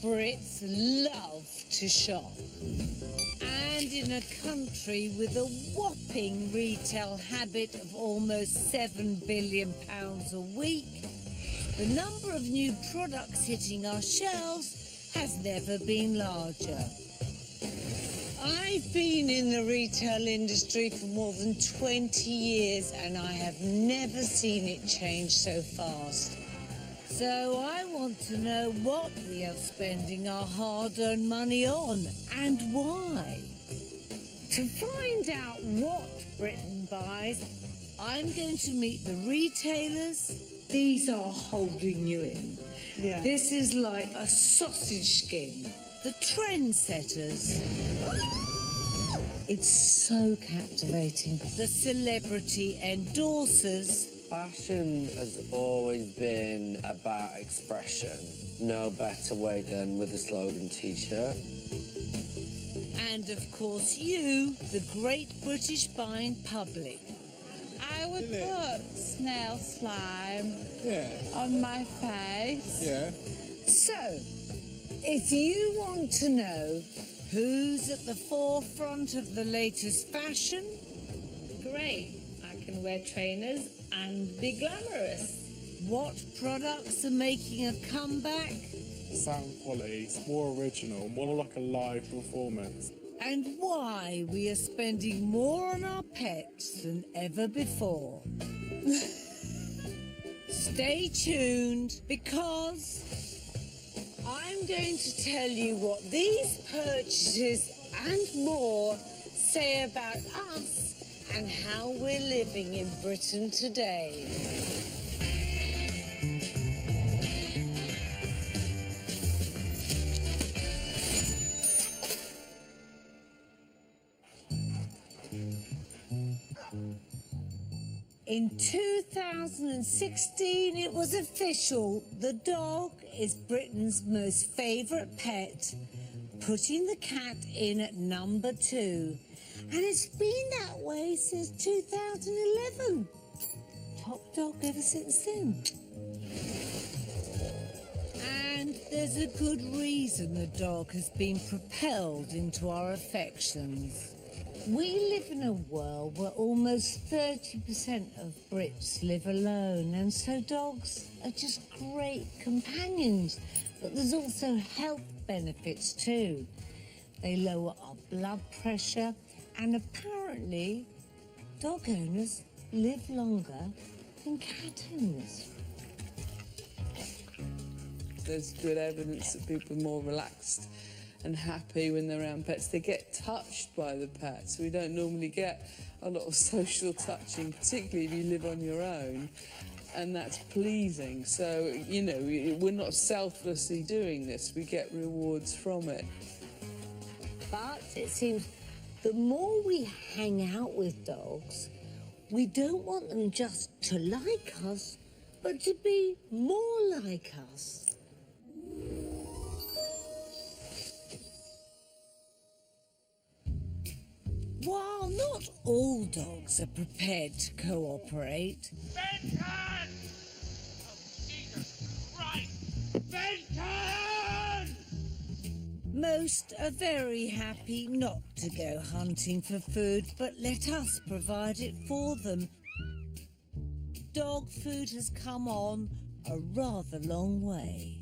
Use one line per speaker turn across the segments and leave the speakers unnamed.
Brits love to shop. And in a country with a whopping retail habit of almost £7 billion a week, the number of new products hitting our shelves has never been larger. I've been in the retail industry for more than 20 years and I have never seen it change so fast. So I want to know what we are spending our hard-earned money on and why. To find out what Britain buys, I'm going to meet the retailers. These are holding you in. Yeah. This is like a sausage skin. The trendsetters. It's so captivating. The celebrity endorsers.
Fashion has always been about expression. No better way than with a slogan t-shirt.
And of course you, the great British buying public.
I would put snail slime on my face.
Yeah. So, if you want to know who's at the forefront of the latest fashion,
Great. I can wear trainers and be glamorous.
What products are making a comeback?
Sound quality, it's more original, more like a live performance.
And why we are spending more on our pets than ever before. Stay tuned, because I'm going to tell you what these purchases and more say about us and how we're living in Britain today. In 2016, it was official. The dog is Britain's most favourite pet, putting the cat in at number 2. And it's been that way since 2011. Top dog ever since then. And there's a good reason the dog has been propelled into our affections. We live in a world where almost 30% of Brits live alone, and so dogs are just great companions. But there's also health benefits too. They lower our blood pressure, and apparently dog owners live longer than cat owners.
There's good evidence that people are more relaxed and happy when they're around pets. They get touched by the pets. We don't normally get a lot of social touching, particularly if you live on your own, and that's pleasing. So, you know, we're not selflessly doing this. We get rewards from it.
But it seems the more we hang out with dogs, we don't want them just to like us, but to be more like us. While not all dogs are prepared to cooperate,
Benton! Oh, Jesus Christ! Benton!
most are very happy not to go hunting for food, but let us provide it for them. Dog food has come on a rather long way.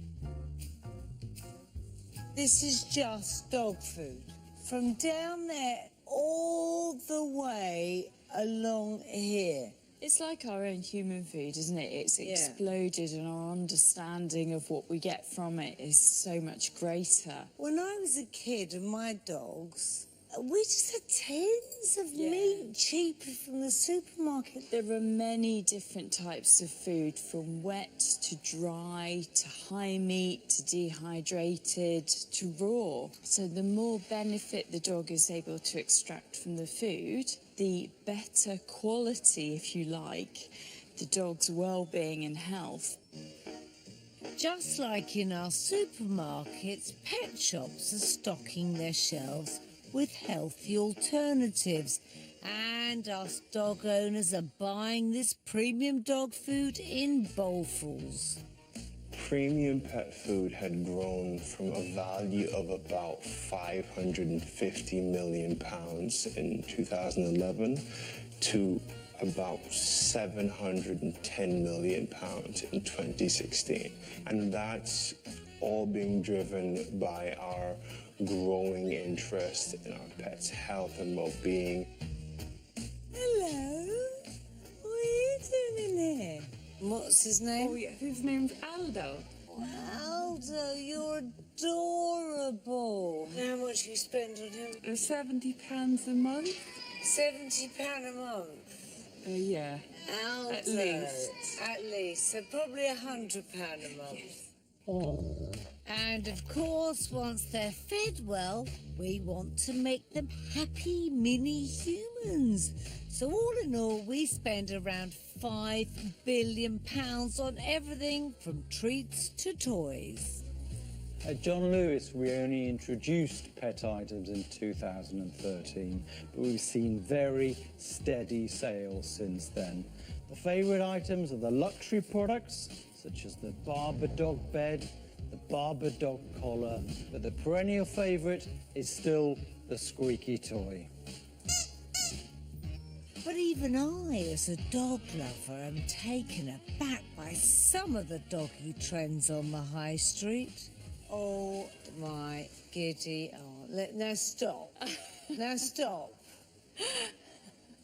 This is just dog food. From down there all the way along here.
It's like our own human food, isn't it? It's exploded, and our understanding of what we get from it is so much greater.
When I was a kid and my dogs, we just had tins of meat cheaper from the supermarket.
There are many different types of food, from wet to dry to high meat to dehydrated to raw. So the more benefit the dog is able to extract from the food, the better quality, if you like, the dog's well-being and health.
Just like in our supermarkets, pet shops are stocking their shelves with healthy alternatives, and us dog owners are buying this premium dog food in bowlfuls.
premium pet food had grown from a value of about £550 million in 2011 to about £710 million in 2016. And that's all being driven by our growing interest in our pets' health and well-being.
Hello. What are you doing in here? What's his name?
Oh, yeah, his name's Aldo.
Aldo, you're adorable. How much you spend on him?
£70 a month?
£70 a month.
Yeah.
Aldo.
At least.
At least. So probably £100 a month. And of course, once they're fed well, we want to make them happy mini humans. So all in all, we spend around £5 billion on everything from treats to toys.
At John Lewis, we only introduced pet items in 2013, but we've seen very steady sales since then. The favourite items are the luxury products, such as the Barber dog bed, the Barber dog collar, but the perennial favourite is still the squeaky toy.
But even I, as a dog lover, am taken aback by some of the doggy trends on the high street. Oh, my giddy aunt. Now stop. Now stop.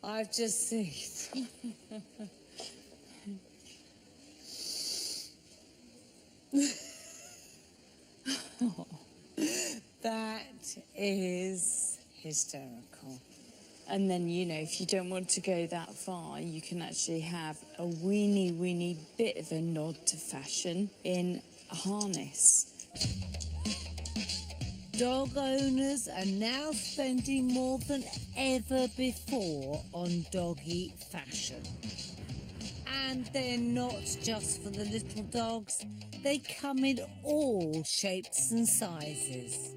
I've just seen... That is hysterical.
And then, you know, if you don't want to go that far, you can actually have a weeny bit of a nod to fashion in a harness.
Dog owners are now spending more than ever before on doggy fashion. And they're not just for the little dogs. They come in all shapes and sizes.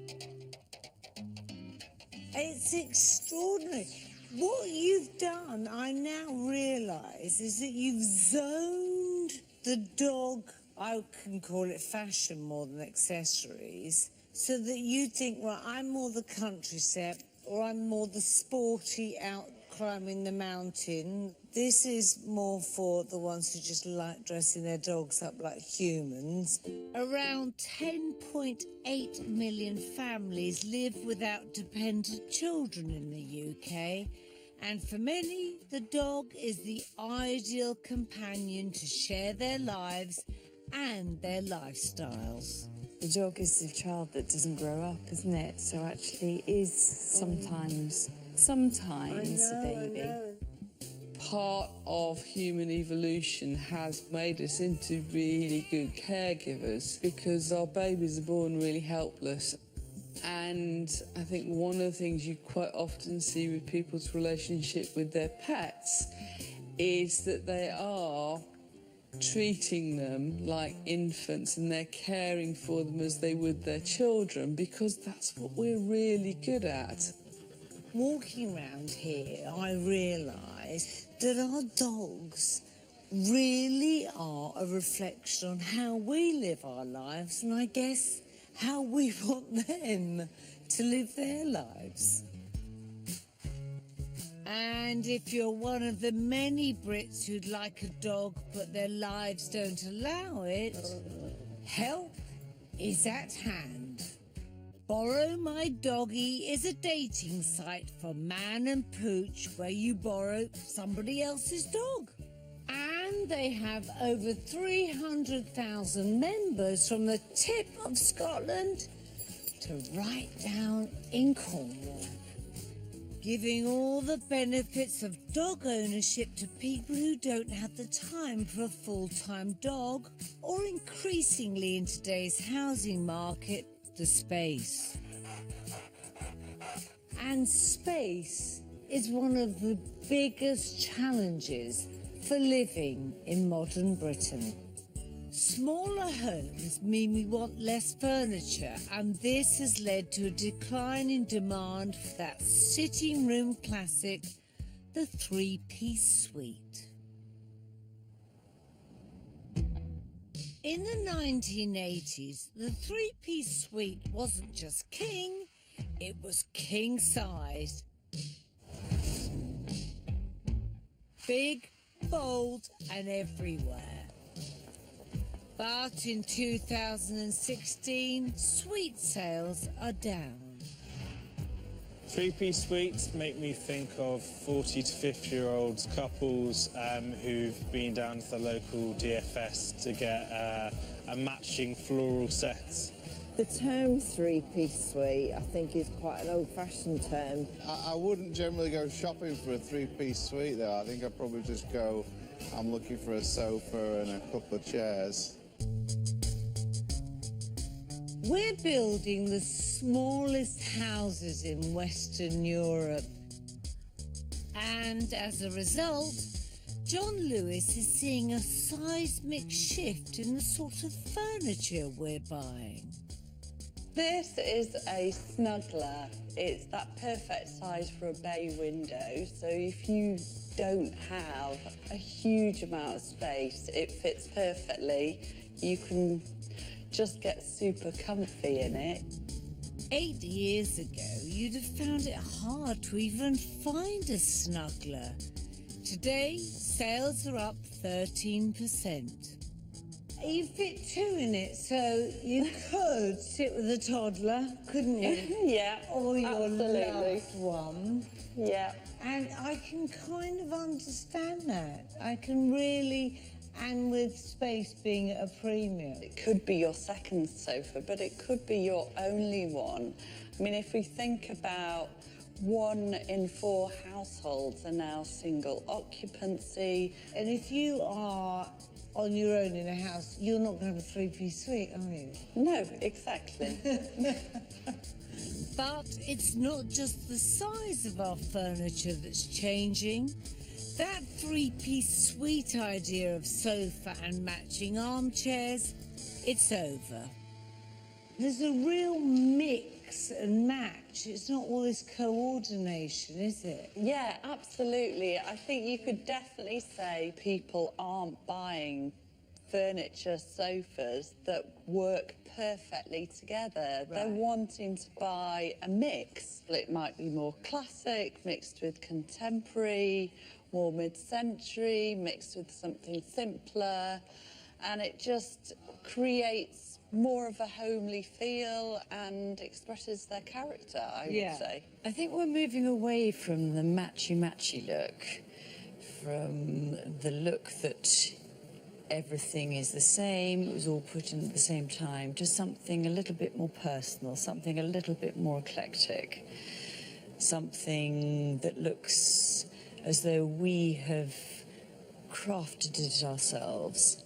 It's extraordinary. What you've done, I now realise, is that you've zoned the dog, I can call it fashion more than accessories, so that you think, well, I'm more the country set, or I'm more the sporty out climbing the mountain. This is more for the ones who just like dressing their dogs up like humans. Around 10.8 million families live without dependent children in the UK. And for many, the dog is the ideal companion to share their lives and their lifestyles.
The dog is the child that doesn't grow up, isn't it? So actually it is sometimes a baby.
Part of human evolution has made us into really good caregivers because our babies are born really helpless. And I think one of the things you quite often see with people's relationship with their pets is that they are treating them like infants and they're caring for them as they would their children because that's what we're really good at.
Walking around here, I realise that our dogs really are a reflection on how we live our lives and I guess how we want them to live their lives. And if you're one of the many Brits who'd like a dog but their lives don't allow it, help is at hand. Borrow My Doggy is a dating site for man and pooch where you borrow somebody else's dog. And they have over 300,000 members from the tip of Scotland to right down in Cornwall, giving all the benefits of dog ownership to people who don't have the time for a full-time dog, or increasingly in today's housing market, the space. And space is one of the biggest challenges for living in modern Britain. Smaller homes mean we want less furniture, and this has led to a decline in demand for that sitting room classic, the three-piece suite. In the 1980s, the three-piece suite wasn't just king, it was king-sized. Big, bold and everywhere. But in 2016, suite sales are down.
Three-piece suites make me think of 40 to 50-year-old couples who've been down to the local DFS to get a matching floral set.
The term three-piece suite, I think, is quite an old-fashioned term.
I wouldn't generally go shopping for a three-piece suite, though. I think I'd probably just go, I'm looking for a sofa and a couple of chairs.
We're building the smallest houses in Western Europe. And as a result, John Lewis is seeing a seismic shift in the sort of furniture we're buying.
This is a snuggler. It's that perfect size for a bay window. So if you don't have a huge amount of space, it fits perfectly. You can just get super comfy in it.
8 years ago, you'd have found it hard to even find a snuggler. Today, sales are up 13%. You fit two in it, so you could sit with a toddler, couldn't you?
Yeah,
or your
absolutely.
loved one.
Yeah.
And I can kind of understand that. I can really, and with space being at a premium.
It could be your second sofa, but it could be your only one. I mean, if we think about 1 in 4 households are now single occupancy.
And if you are on your own in a house, you're not going to have a three-piece suite, are you?
No, exactly.
But it's not just the size of our furniture that's changing. That three-piece suite idea of sofa and matching armchairs, it's over. There's a real mix and match. It's not all this coordination, is it?
Yeah, absolutely. I think you could definitely say people aren't buying furniture, sofas that work perfectly together. Right. They're wanting to buy a mix. It might be more classic, mixed with contemporary, more mid-century, mixed with something simpler, and it just creates more of a homely feel and expresses their character, I would say.
I think we're moving away from the matchy-matchy look, from the look that everything is the same, it was all put in at the same time, to something a little bit more personal, something a little bit more eclectic, something that looks as though we have crafted it ourselves.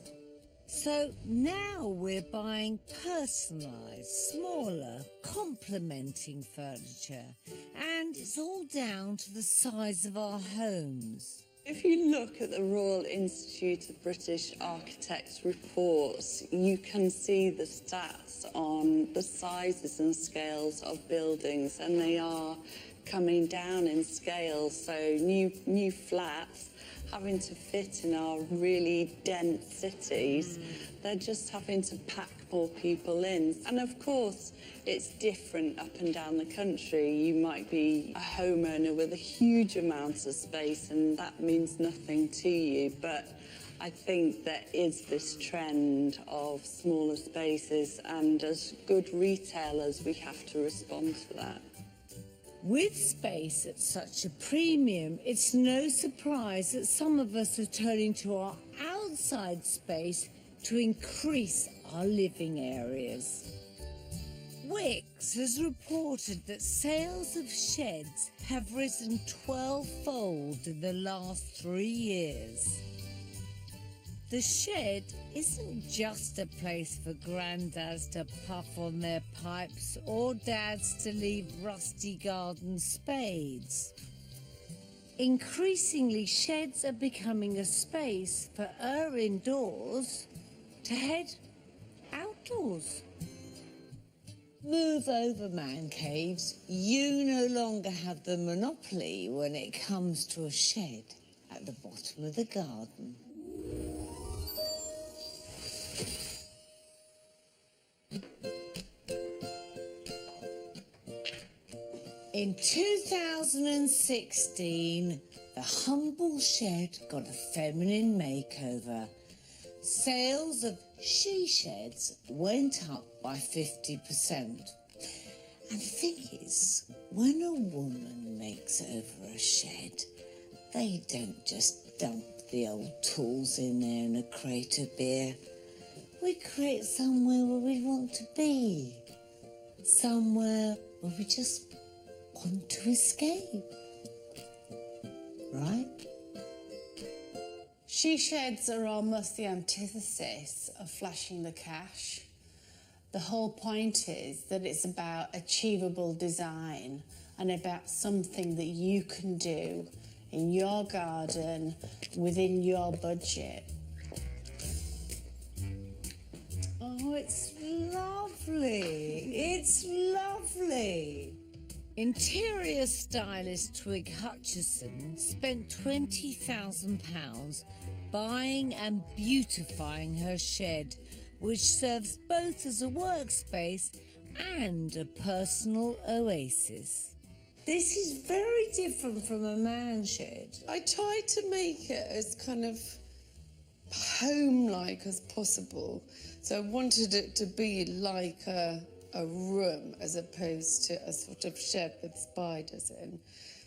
So now we're buying personalised, smaller, complementing furniture. And it's all down to the size of our homes.
If you look at the Royal Institute of British Architects reports, you can see the stats on the sizes and scales of buildings, and they are coming down in scale. So new flats having to fit in our really dense cities, they're just having to pack more people in. And of course, it's different up and down the country. You might be a homeowner with a huge amount of space and that means nothing to you. But I think there is this trend of smaller spaces, and as good retailers, we have to respond to that.
With space at such a premium, it's no surprise that some of us are turning to our outside space to increase our living areas. Wix has reported that sales of sheds have risen 12-fold in the last 3 years. The shed isn't just a place for granddads to puff on their pipes or dads to leave rusty garden spades. Increasingly, sheds are becoming a space for her indoors to head outdoors. Move over, man caves. You no longer have the monopoly when it comes to a shed at the bottom of the garden. In 2016, the humble shed got a feminine makeover. Sales of she sheds went up by 50%. And the thing is, when a woman makes over a shed, they don't just dump the old tools in there and a crate of beer. We create somewhere where we want to be. Somewhere where we just want to escape. Right?
She sheds are almost the antithesis of flashing the cash. The whole point is that it's about achievable design and about something that you can do in your garden within your budget.
Oh, it's lovely. It's lovely. Interior stylist Twig Hutchison spent £20,000 buying and beautifying her shed, which serves both as a workspace and a personal oasis. This is very different from a man shed.
I tried to make it as kind of home-like as possible. So I wanted it to be like a room as opposed to a sort of shed with spiders in.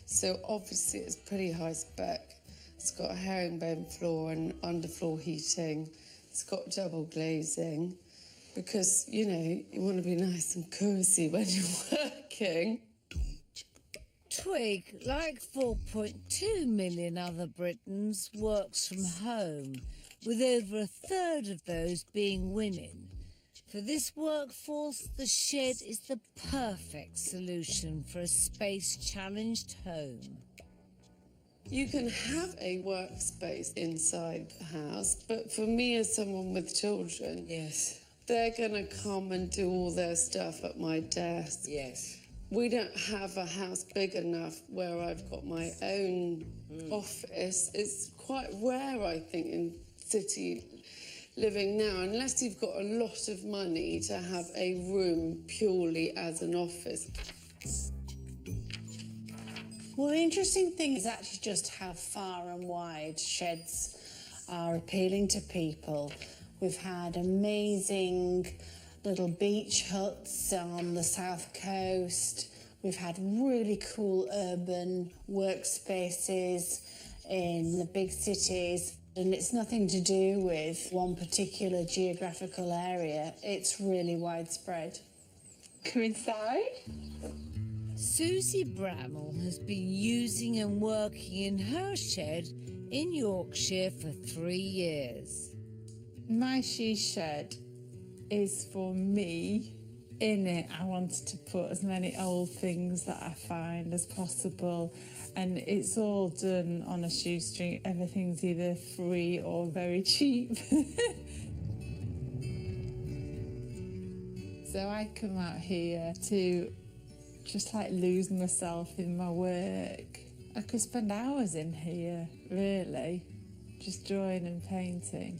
So obviously it's pretty high spec. It's got a herringbone floor and underfloor heating. It's got double glazing because, you know, you want to be nice and cosy when you're working.
Twig, like 4.2 million other Britons, works from home, with over a third of those being women. For this workforce, the shed is the perfect solution for a space-challenged home.
You can have a workspace inside the house, but for me as someone with children,
Yes.
they're going to come and do all their stuff at my desk.
Yes.
We don't have a house big enough where I've got my own office. It's quite rare, I think, in city living now, unless you've got a lot of money to have a room purely as an office.
Well, the interesting thing is actually just how far and wide sheds are appealing to people. We've had amazing little beach huts on the south coast. We've had really cool urban workspaces in the big cities. And it's nothing to do with one particular geographical area. It's really widespread.
Come inside.
Susie Bramall has been using and working in her shed in Yorkshire for 3 years.
My she shed is for me. In it, I wanted to put as many old things that I find as possible, and it's all done on a shoestring. Everything's either free or very cheap. So I come out here to just like lose myself in my work. I could spend hours in here, really, just drawing and painting.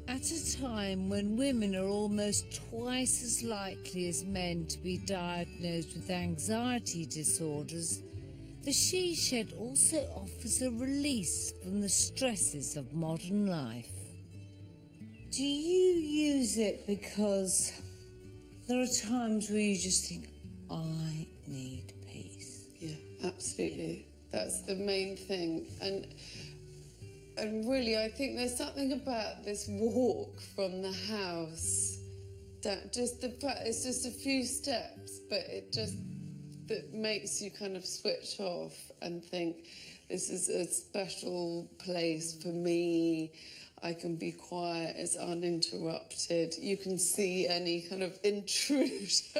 At a time when women are almost twice as likely as men to be diagnosed with anxiety disorders, the she shed also offers a release from the stresses of modern life. Do you use it because there are times where you just think, I need peace?
Yeah, absolutely. That's the main thing. And really, I think there's something about this walk from the house that just the fact it's just a few steps, but it just that makes you kind of switch off and think this is a special place for me. I can be quiet, it's uninterrupted. You can see any kind of intruders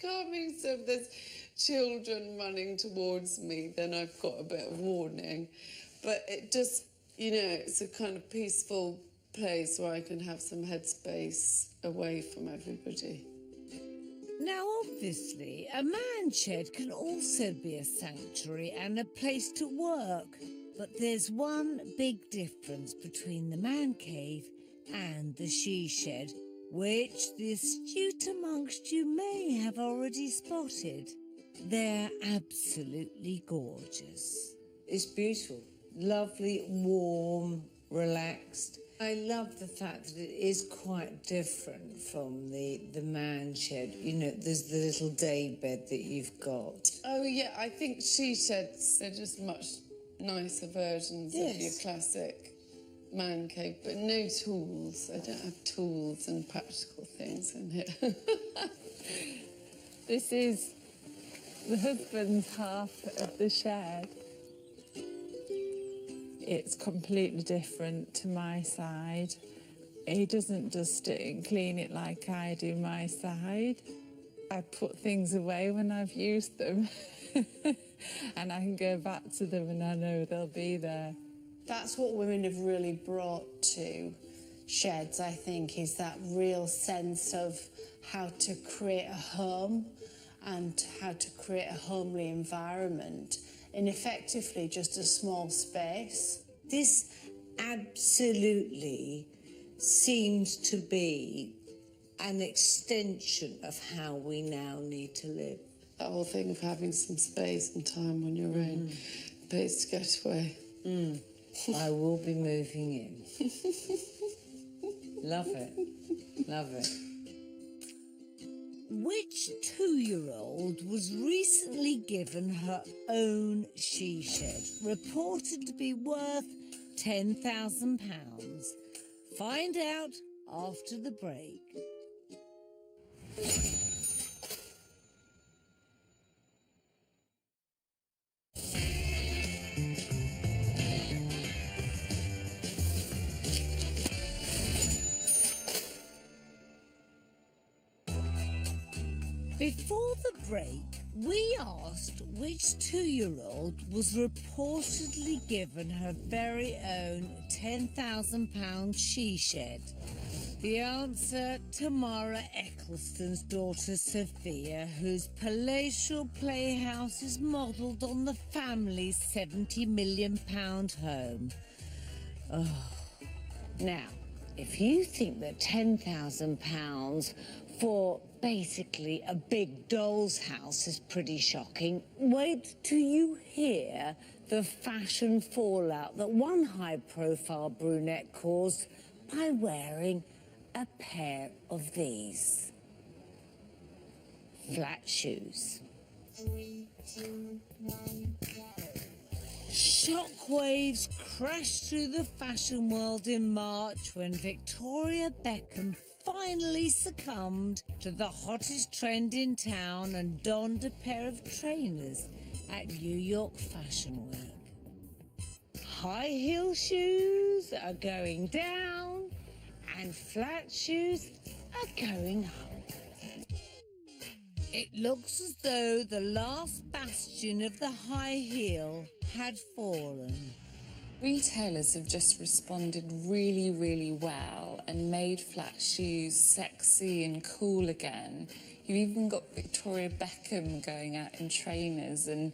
coming. So if there's children running towards me, then I've got a bit of warning. But it just, you know, it's a kind of peaceful place where I can have some headspace away from everybody.
Now, obviously, a man shed can also be a sanctuary and a place to work. But there's one big difference between the man cave and the she shed, which the astute amongst you may have already spotted. They're absolutely gorgeous. It's beautiful, lovely, warm, relaxed. I love the fact that it is quite different from the man shed. You know, there's the little day bed that you've got.
Oh, yeah, I think she sheds, they're just much nicer versions of your classic man cave, but no tools. I don't have tools and practical things in here.
This is the husband's half of the shed. It's completely different to my side. He doesn't dust it and clean it like I do my side. I put things away when I've used them and I can go back to them and I know they'll be there.
That's what women have really brought to sheds, I think, is that real sense of how to create a home and how to create a homely environment in effectively just a small space.
This absolutely seems to be an extension of how we now need to live.
That whole thing of having some space and time on your own, place to get away.
I will be moving in. Love it. Love it. Which 2-year-old was recently given her own she shed, reported to be worth £10,000? Find out after the break. Before the break, we asked which 2-year-old was reportedly given her very own £10,000 she shed. The answer, Tamara Eccleston's daughter Sophia, whose palatial playhouse is modelled on the family's £70 million home. Oh. Now, if you think that £10,000 for basically a big doll's house is pretty shocking, wait till you hear the fashion fallout that one high-profile brunette caused by wearing a pair of these flat shoes. Shockwaves crashed through the fashion world in March when Victoria Beckham finally succumbed to the hottest trend in town and donned a pair of trainers at New York Fashion Week. High heel shoes are going down and flat shoes are going up. It looks as though the last bastion of the high heel had fallen.
Retailers have just responded really, really well and made flat shoes sexy and cool again. You've even got Victoria Beckham going out in trainers, and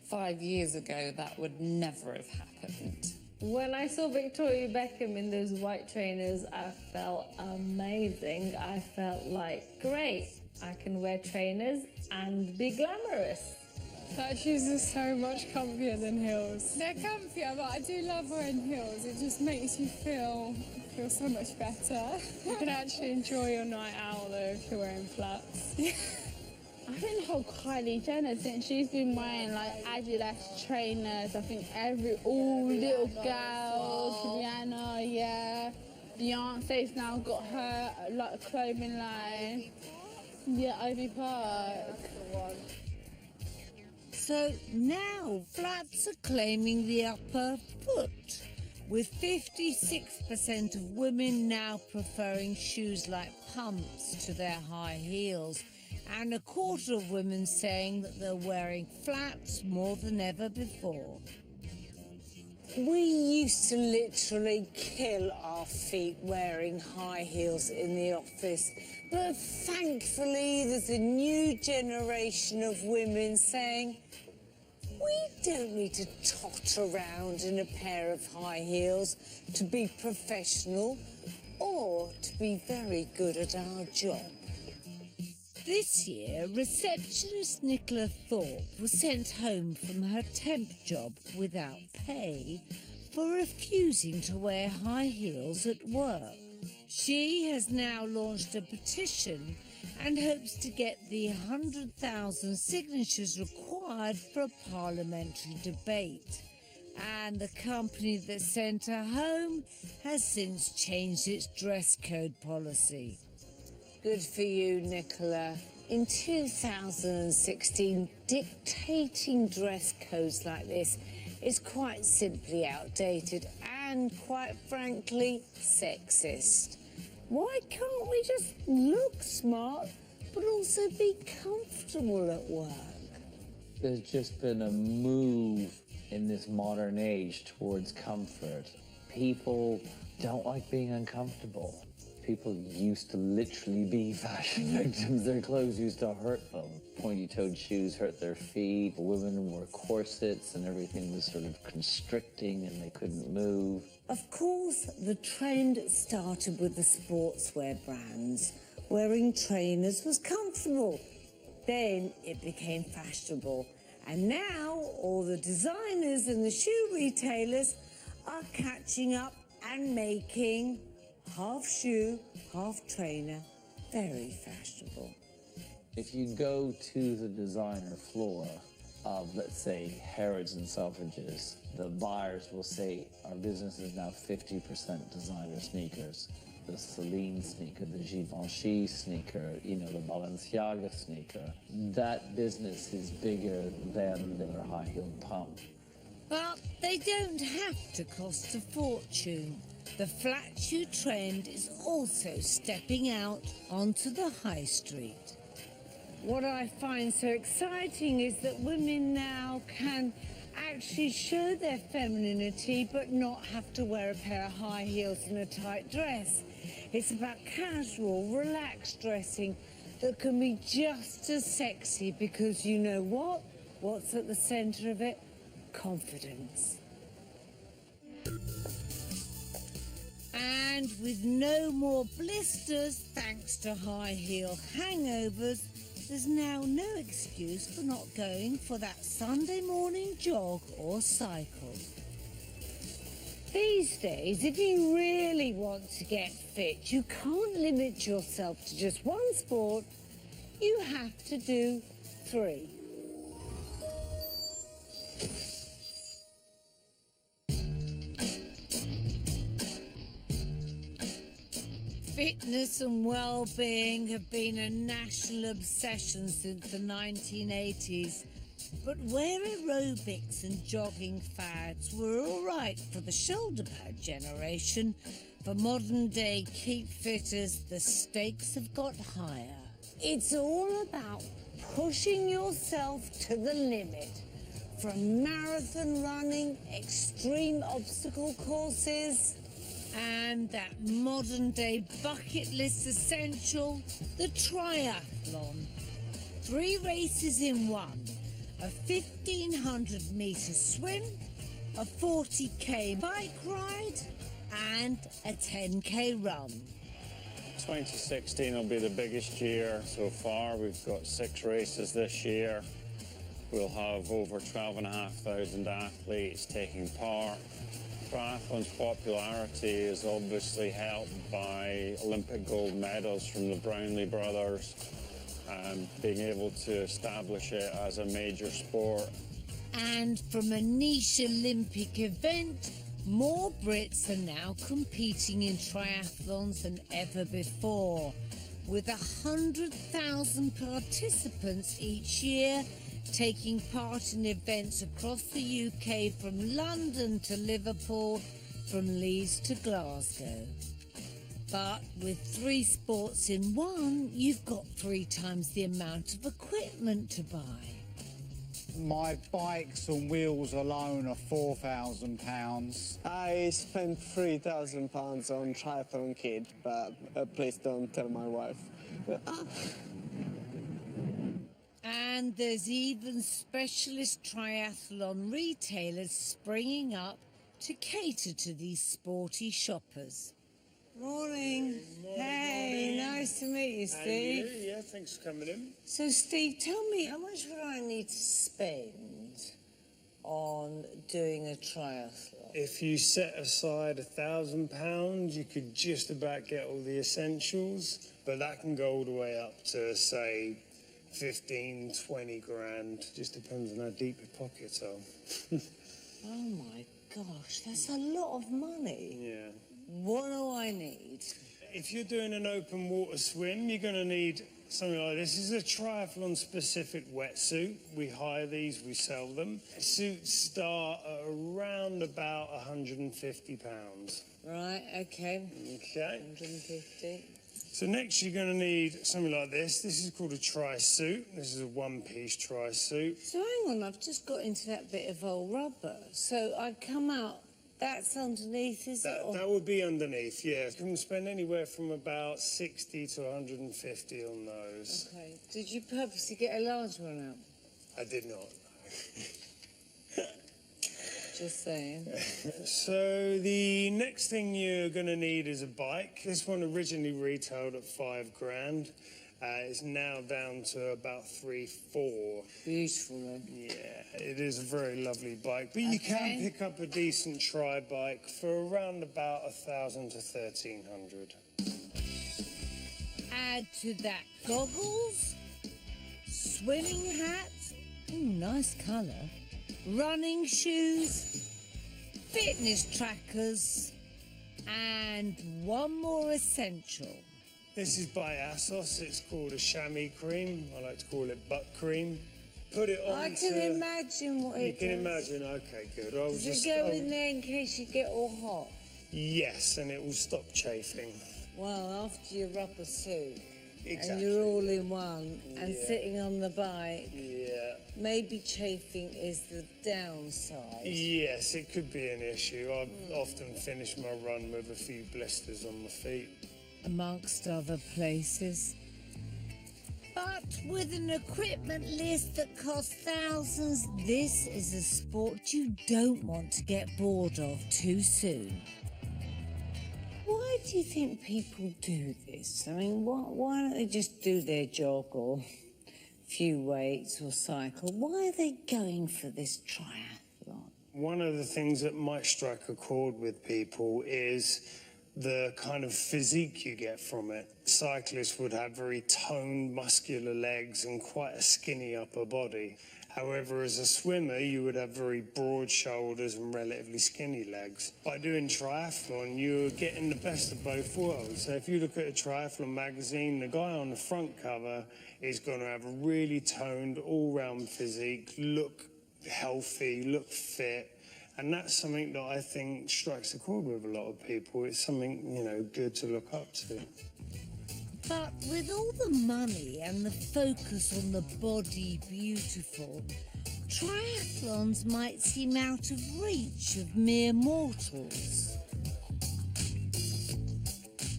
5 years ago that would never have happened.
When I saw Victoria Beckham in those white trainers, I felt amazing. I felt like, great, I can wear trainers and be glamorous.
Flat shoes are so much comfier than heels. They're comfier, but I do love wearing heels. It just makes you feel so much better. You can actually enjoy your night out though if you're wearing flats.
I think the whole Kylie Jenner, since she's been wearing like Adidas trainers, I think all little girls, Rihanna, yeah. Beyonce's now got her like clothing line. Yeah, Ivy Park.
So now flats are claiming the upper foot, with 56% of women now preferring shoes like pumps to their high heels, and a quarter of women saying that they're wearing flats more than ever before. We used to literally kill our feet wearing high heels in the office, but thankfully there's a new generation of women saying, we don't need to tot around in a pair of high heels to be professional or to be very good at our job. This year, receptionist Nicola Thorpe was sent home from her temp job without pay for refusing to wear high heels at work. She has now launched a petition and hopes to get the 100,000 signatures required for a parliamentary debate. And the company that sent her home has since changed its dress code policy. Good for you, Nicola. In 2016, dictating dress codes like this is quite simply outdated and, quite frankly, sexist. Why can't we just look smart, but also be comfortable at work?
There's just been a move in this modern age towards comfort. People don't like being uncomfortable. People used to literally be fashion victims. Their clothes used to hurt them. Pointy-toed shoes hurt their feet. Women wore corsets and everything was sort of constricting and they couldn't move.
Of course, the trend started with the sportswear brands. Wearing trainers was comfortable. Then it became fashionable. And now all the designers and the shoe retailers are catching up and making half shoe, half trainer very fashionable.
If you go to the designer floor of, let's say, Harrods and Selfridges, the buyers will say, our business is now 50% designer sneakers. The Celine sneaker, the Givenchy sneaker, the Balenciaga sneaker. That business is bigger than their high-heeled pump.
But they don't have to cost a fortune. The flat shoe trend is also stepping out onto the high street. What I find so exciting is that women now can actually show their femininity but not have to wear a pair of high heels and a tight dress. It's about casual, relaxed dressing that can be just as sexy because you know what? What's at the centre of it? Confidence. And with no more blisters, thanks to high heel hangovers, there's now no excuse for not going for that Sunday morning jog or cycle. These days, if you really want to get fit, you can't limit yourself to just one sport. You have to do 3. Fitness and well-being have been a national obsession since the 1980s. But where aerobics and jogging fads were all right for the shoulder pad generation, for modern-day keep fitters, the stakes have got higher. It's all about pushing yourself to the limit. From marathon running, extreme obstacle courses, and that modern-day bucket list essential, the triathlon. 3 races in one. A 1,500-metre swim, a 40k bike ride, and a 10k run.
2016 will be the biggest year so far. We've got 6 races this year. We'll have over 12,500 athletes taking part. Triathlon's popularity is obviously helped by Olympic gold medals from the Brownlee brothers, and being able to establish it as a major sport.
And from a niche Olympic event, more Brits are now competing in triathlons than ever before, with 100,000 participants each year taking part in events across the UK, from London to Liverpool, from Leeds to Glasgow. But with 3 sports in one, you've got 3 times the amount of equipment to buy.
My bikes and wheels alone are £4,000.
I spent £3,000 on triathlon kit, but please don't tell my wife.
And there's even specialist triathlon retailers springing up to cater to these sporty shoppers. Morning. Hey, nice to meet you, Steve.
And you, yeah, thanks for coming in.
So, Steve, tell me, how much would I need to spend on doing a triathlon?
If you set aside £1,000, you could just about get all the essentials, but that can go all the way up to, say, 15, 20 grand. Just depends on how deep your pockets are.
Oh my gosh, that's a lot of money.
Yeah.
What do I need?
If you're doing an open water swim, you're going to need something like this. This is a triathlon specific wetsuit. We hire these, we sell them. Suits start at around about £150.
Right, okay.
Okay.
150.
So next you're going to need something like this. This is called a tri-suit. This is a one-piece tri-suit.
So hang on, I've just got into that bit of old rubber. So I come out, that's underneath, is it?
That would be underneath, yeah. You can spend anywhere from about 60 to 150 on those.
Okay. Did you purposely get a large one out?
I did not.
Just saying.
So the next thing you're going to need is a bike. This one originally retailed at £5 It's now down to about 3-4.
Beautiful, then.
Yeah, it is a very lovely bike, but you can pick up a decent tri-bike for around about 1,000 to 1,300.
Add to that goggles, swimming hat, nice colour, running shoes, fitness trackers, and one more essential.
This is by ASOS. It's called a chamois cream. I like to call it butt cream. Put it on.
I can imagine what it does.
You can imagine. Okay, good.
Does it go in there in case you get all hot?
Yes, and it will stop chafing.
Well, after your rubber suit,
Exactly.
and you're all in one, and sitting on the bike,
maybe
chafing is the downside.
Yes, it could be an issue. I often finish my run with a few blisters on my feet.
Amongst other places. But with an equipment list that costs thousands, this is a sport you don't want to get bored of too soon. Why do you think people do this? I mean, why don't they just do their jog or a few weights or cycle? Why are they going for this triathlon?
One of the things that might strike a chord with people is the kind of physique you get from it. Cyclists would have very toned, muscular legs and quite a skinny upper body. However, as a swimmer, you would have very broad shoulders and relatively skinny legs. By doing triathlon, you're getting the best of both worlds. So if you look at a triathlon magazine, the guy on the front cover is going to have a really toned, all-round physique, look healthy, look fit. And that's something that I think strikes a chord with a lot of people. It's something, you know, good to look up to.
But with all the money and the focus on the body beautiful, triathlons might seem out of reach of mere mortals.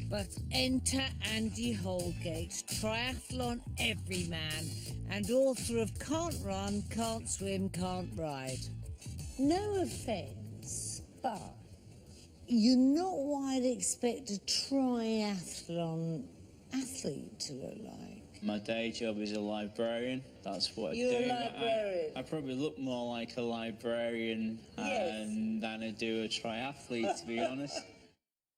But enter Andy Holgate, triathlon everyman, and author of Can't Run, Can't Swim, Can't Ride. No offence, but you're not what I'd expect a triathlon athlete to look like.
My day job is a librarian. That's what I do.
You're a librarian?
I probably look more like a librarian than I do a triathlete, to be honest.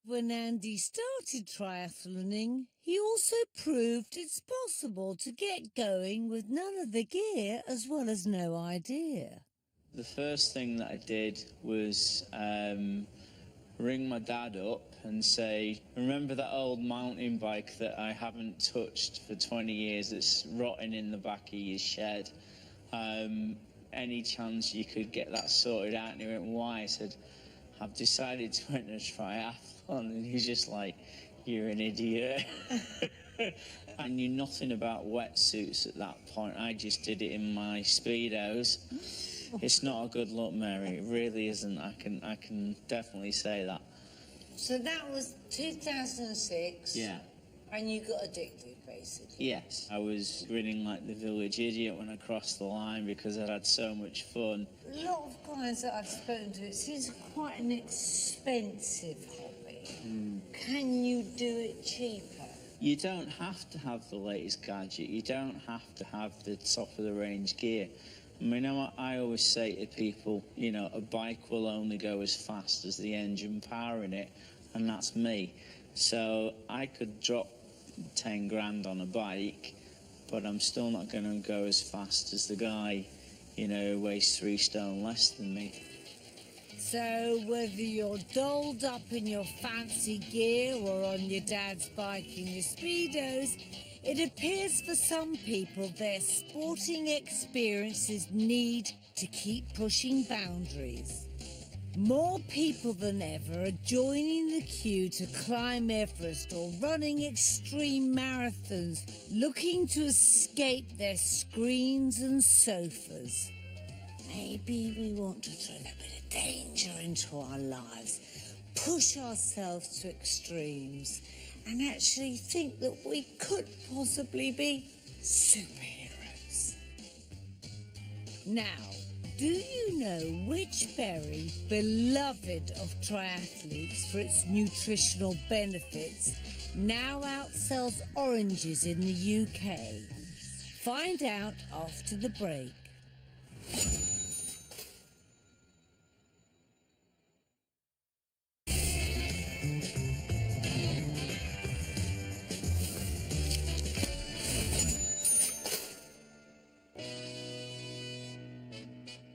When Andy started triathloning, he also proved it's possible to get going with none of the gear as well as no idea.
The first thing that I did was ring my dad up and say, remember that old mountain bike that I haven't touched for 20 years that's rotting in the back of your shed? Any chance you could get that sorted out? And he went, why? I said, I've decided to enter a triathlon. And he's just like, you're an idiot. I knew nothing about wetsuits at that point. I just did it in my Speedos. It's not a good look, Mary. It really isn't. I can definitely say that.
So that was 2006?
Yeah.
And you got addicted, basically?
Yes. I was grinning like the village idiot when I crossed the line because I'd had so much fun.
A lot of guys that I've spoken to, it seems quite an expensive hobby. Can you do it cheaper?
You don't have to have the latest gadget. You don't have to have the top-of-the-range gear. I mean, I always say to people, you know, a bike will only go as fast as the engine powering it, and that's me. So I could drop 10 grand on a bike, but I'm still not going to go as fast as the guy, you know, who weighs 3 stone less than me.
So whether you're dolled up in your fancy gear or on your dad's bike in your Speedos, it appears for some people their sporting experiences need to keep pushing boundaries. More people than ever are joining the queue to climb Everest or running extreme marathons, looking to escape their screens and sofas. Maybe we want to throw a bit of danger into our lives, push ourselves to extremes, and actually think that we could possibly be superheroes. Now, do you know which berry, beloved of triathletes for its nutritional benefits, now outsells oranges in the UK? Find out after the break.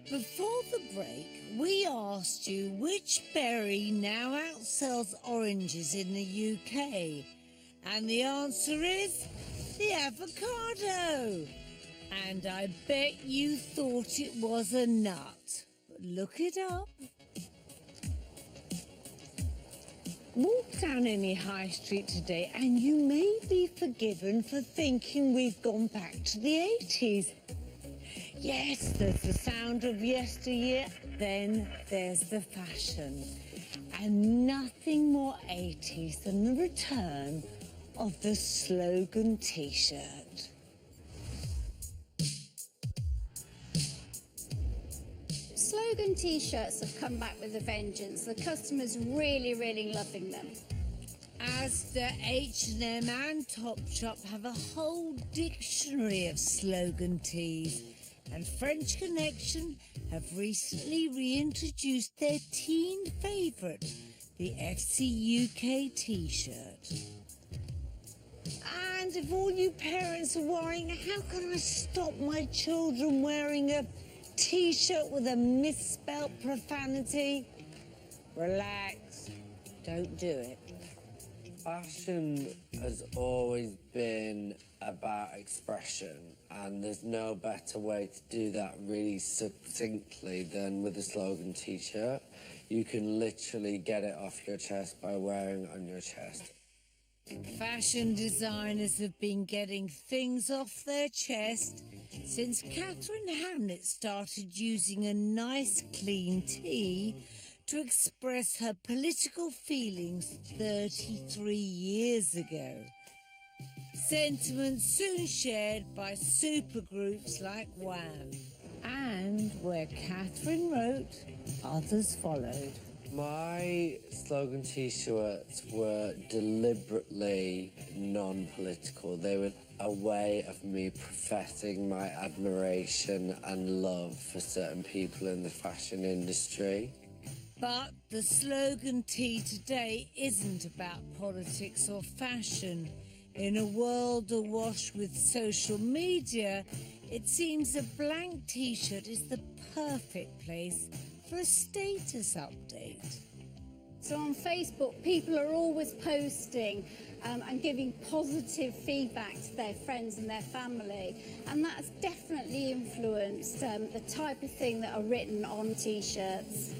Before the break, we asked you which berry now outsells oranges in the UK. And the answer is the avocado. And I bet you thought it was a nut. But look it up. Walk down any high street today and you may be forgiven for thinking we've gone back to the 80s. Yes, there's the sound of yesteryear, then there's the fashion. And nothing more 80s than the return of the slogan T-shirt.
Slogan T-shirts have come back with a vengeance. The customers really loving them.
Asda, H&M and Topshop have a whole dictionary of slogan tees. And French Connection have recently reintroduced their teen favourite, the FC UK T-shirt. And if all you parents are worrying, how can I stop my children wearing a T-shirt with a misspelt profanity? Relax, don't do it.
Fashion has always been about expression, and there's no better way to do that really succinctly than with a slogan T-shirt. You can literally get it off your chest by wearing it on your chest.
Fashion designers have been getting things off their chest since Catherine Hamnet started using a nice clean tee to express her political feelings 33 years ago. Sentiments soon shared by supergroups like Wham. And where Catherine wrote, others followed.
My slogan T-shirts were deliberately non-political. They were a way of me professing my admiration and love for certain people in the fashion industry.
But the slogan tee today isn't about politics or fashion. In a world awash with social media, it seems a blank T-shirt is the perfect place for a status update.
So on Facebook, people are always posting and giving positive feedback to their friends and their family. And that's definitely influenced the type of thing that are written on T-shirts.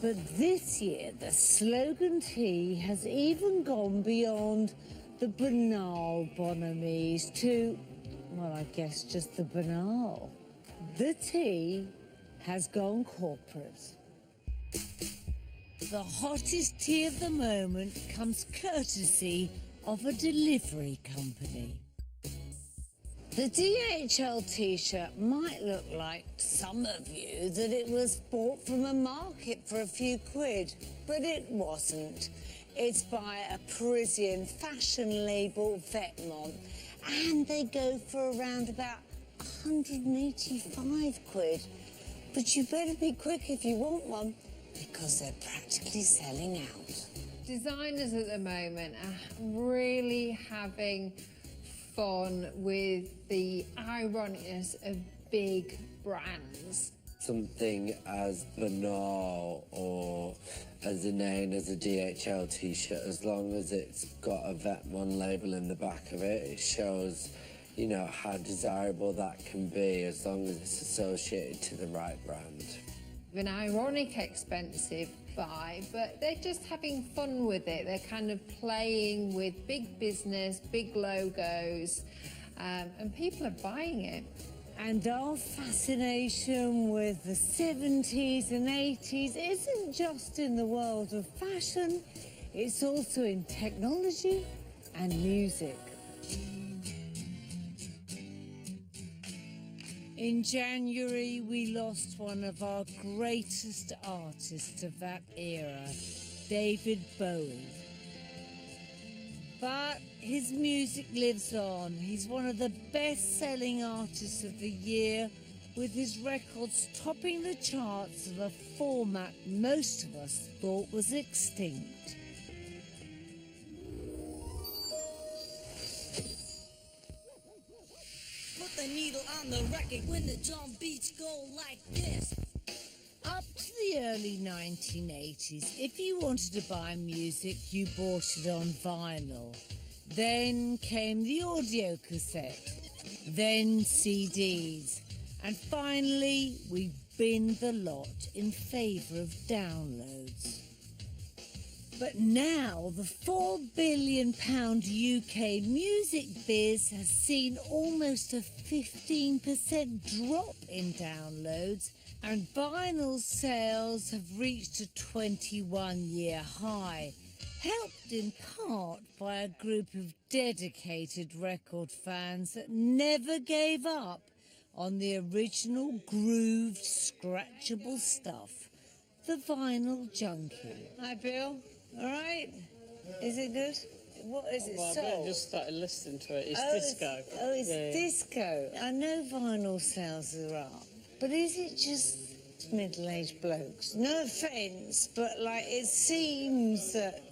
But this year, the slogan tee has even gone beyond the banal bonamies to, well, I guess just the banal. The tee has gone corporate. The hottest tee of the moment comes courtesy of a delivery company. The DHL T-shirt might look like to some of you that it was bought from a market for a few quid, but it wasn't. It's by a Parisian fashion label, Vetements, and they go for around about 185 quid. But you better be quick if you want one, because they're practically selling out.
Designers at the moment are really having fun with the ironicness of big brands.
Something as banal or as inane as a DHL t-shirt, as long as it's got a Vetements label in the back of it, it shows, you know, how desirable that can be as long as it's associated to the right brand.
An ironic expensive buy, but they're just having fun with it. They're kind of playing with big business, big logos, and people are buying it.
And our fascination with the 70s and 80s isn't just in the world of fashion, it's also in technology and music. In January, we lost one of our greatest artists of that era, David Bowie. But his music lives on. He's one of the best-selling artists of the year, with his records topping the charts of a format most of us thought was extinct.
Put the needle on the record when the drum beats go like this.
Up to the early 1980s, if you wanted to buy music, you bought it on vinyl. Then came the audio cassette, then CDs, and finally we binned the lot in favour of downloads. But now the £4 billion UK music biz has seen almost a 15% drop in downloads, and vinyl sales have reached a 21-year high, helped in part by a group of dedicated record fans that never gave up on the original grooved, scratchable stuff, the vinyl junkie.
Hi, Bill.
All right? Is it good? What is it?
Well,
soul?
I just started listening to it. It's disco.
It's
Yeah.
disco. I know vinyl sales are up, but is it just middle-aged blokes? No offence, but like it seems that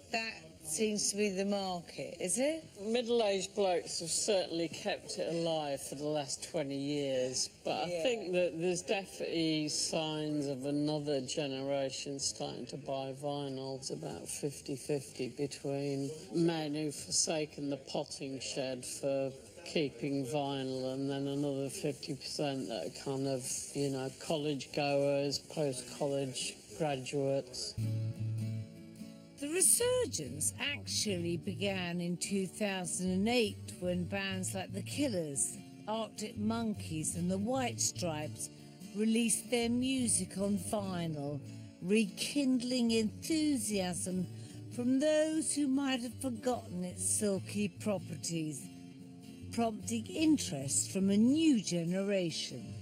seems to be the market, is it?
Middle-aged blokes have certainly kept it alive for the last 20 years, but I think that there's definitely signs of another generation starting to buy vinyls, about 50-50 between men who've forsaken the potting shed for keeping vinyl, and then another 50% that are kind of, you know, college goers, post-college graduates.
The resurgence actually began in 2008 when bands like The Killers, Arctic Monkeys and the White Stripes released their music on vinyl, rekindling enthusiasm from those who might have forgotten its silky properties, prompting interest from a new generation.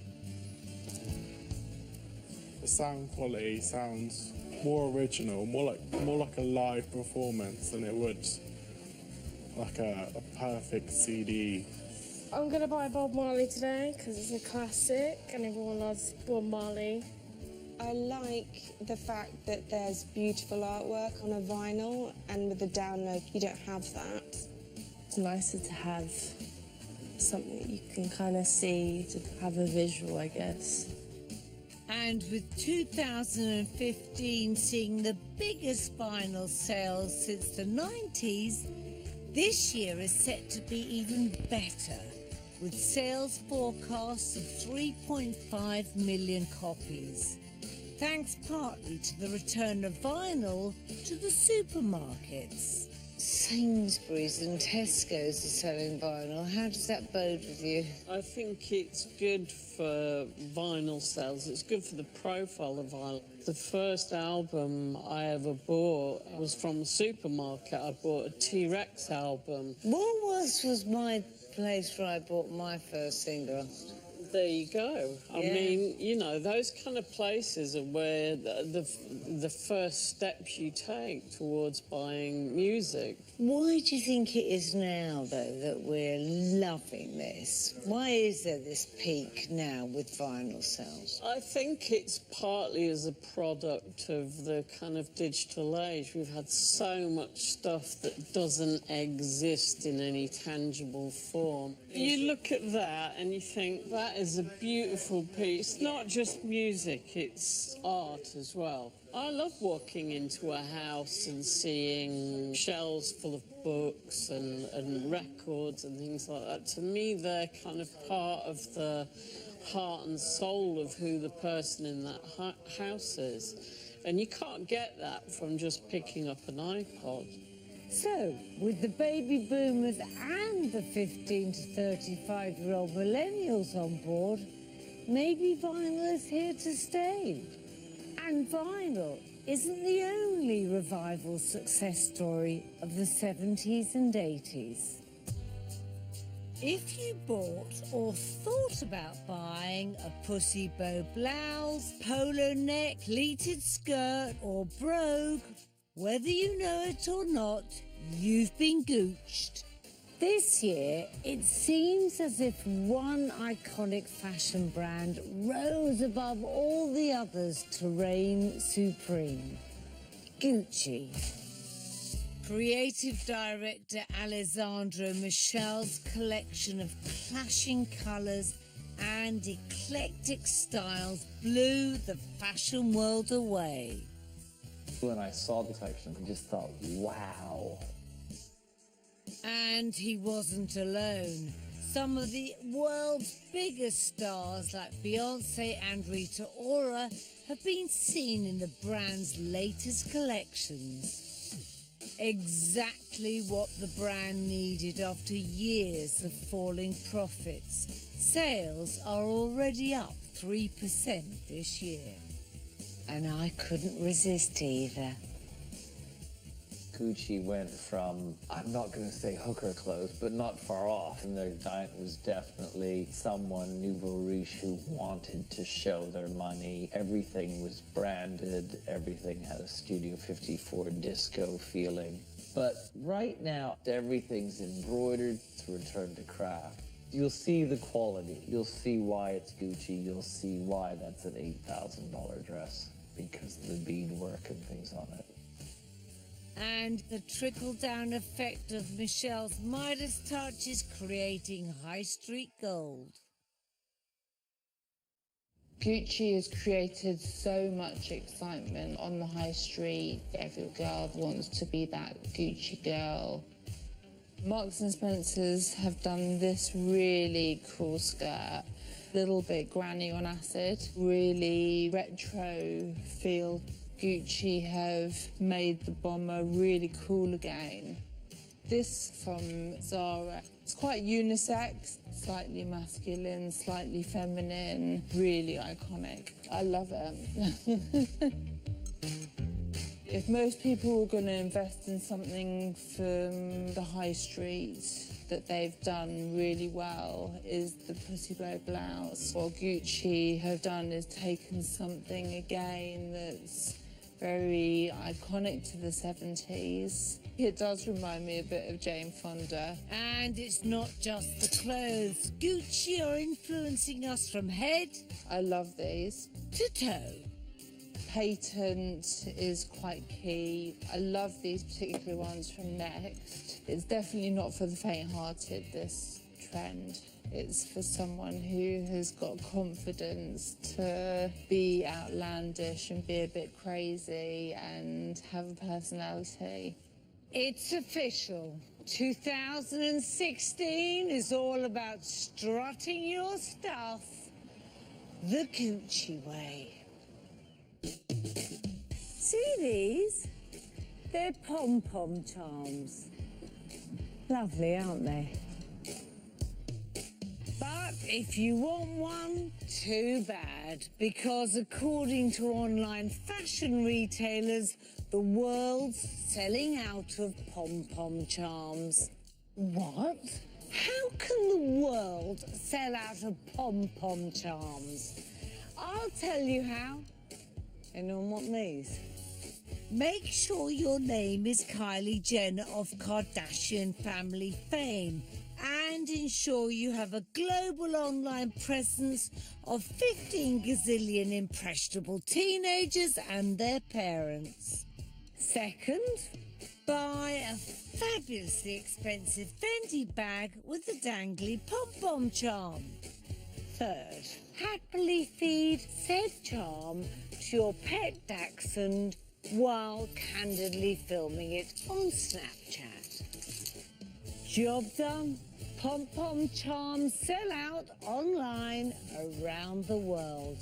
The sound quality sounds more original, more like a live performance than it would like a perfect CD.
I'm going to buy Bob Marley today because it's a classic and everyone loves Bob Marley.
I like the fact that there's beautiful artwork on a vinyl, and with the download you don't have that.
It's nicer to have something you can kind of see, to have a visual, I guess.
And with 2015 seeing the biggest vinyl sales since the 90s, this year is set to be even better, with sales forecasts of 3.5 million copies, thanks partly to the return of vinyl to the supermarkets. Sainsbury's and Tesco's are selling vinyl. How does that bode with you?
I think it's good for vinyl sales. It's good for the profile of vinyl. The first album I ever bought was from a supermarket. I bought a T-Rex album.
Woolworths was my place where I bought my first single.
There you go. I mean, you know, those kind of places are where the first steps you take towards buying music.
Why do you think it is now, though, that we're loving this? Why is there this peak now with vinyl sales?
I think it's partly as a product of the kind of digital age. We've had so much stuff that doesn't exist in any tangible form. You look at that and you think, that is a beautiful piece. Not just music, it's art as well. I love walking into a house and seeing shelves full of books and records and things like that. To me, they're kind of part of the heart and soul of who the person in that house is. And you can't get that from just picking up an iPod.
So, with the baby boomers and the 15 to 35-year-old millennials on board, maybe vinyl is here to stay. And vinyl isn't the only revival success story of the 70s and 80s. If you bought or thought about buying a pussy bow blouse, polo neck, pleated skirt or brogue, whether you know it or not, you've been gooched. This year, it seems as if one iconic fashion brand rose above all the others to reign supreme. Gucci. Creative director Alessandro Michel's collection of clashing colours and eclectic styles blew the fashion world away.
When I saw the collection, I just thought, wow.
And he wasn't alone. Some of the world's biggest stars like Beyonce and Rita Ora have been seen in the brand's latest collections. Exactly what the brand needed after years of falling profits. Sales are already up 3% this year. And I couldn't resist either.
Gucci went from, I'm not going to say hooker clothes, but not far off. And their giant was definitely someone, nouveau riche, who wanted to show their money. Everything was branded. Everything had a Studio 54 disco feeling. But right now, everything's embroidered to return to craft. You'll see the quality. You'll see why it's Gucci. You'll see why that's an $8,000 dress, because of the beadwork and things on it.
And the trickle-down effect of Michel's Midas touch is creating high street gold.
Gucci has created so much excitement on the high street. Every girl wants to be that Gucci girl. Marks and Spencer's have done this really cool skirt. Little bit granny on acid, really retro feel. Gucci have made the bomber really cool again. This from Zara. It's quite unisex, slightly masculine, slightly feminine, really iconic. I love it. If most people were going to invest in something from the high street that they've done really well is the Pussy Bow blouse. What Gucci have done is taken something again that's very iconic to the 70s. It does remind me a bit of Jane Fonda.
And it's not just the clothes. Gucci are influencing us from head,
I love these,
to toe.
Patent is quite key. I love these particular ones from Next. It's definitely not for the faint-hearted, this trend. It's for someone who has got confidence to be outlandish and be a bit crazy and have a personality.
It's official. 2016 is all about strutting your stuff the Gucci way. See these? They're pom-pom charms. Lovely, aren't they? But if you want one, too bad, because according to online fashion retailers, the world's selling out of pom-pom charms. What? How can the world sell out of pom-pom charms. I'll tell you how. Anyone want these? Make sure your name is Kylie Jenner of Kardashian family fame, and ensure you have a global online presence of 15 gazillion impressionable teenagers and their parents. Second, buy a fabulously expensive Fendi bag with a dangly pom-pom charm. Third, happily feed said charm to your pet dachshund while candidly filming it on Snapchat. Job done. Pom-pom charms sell out online around the world.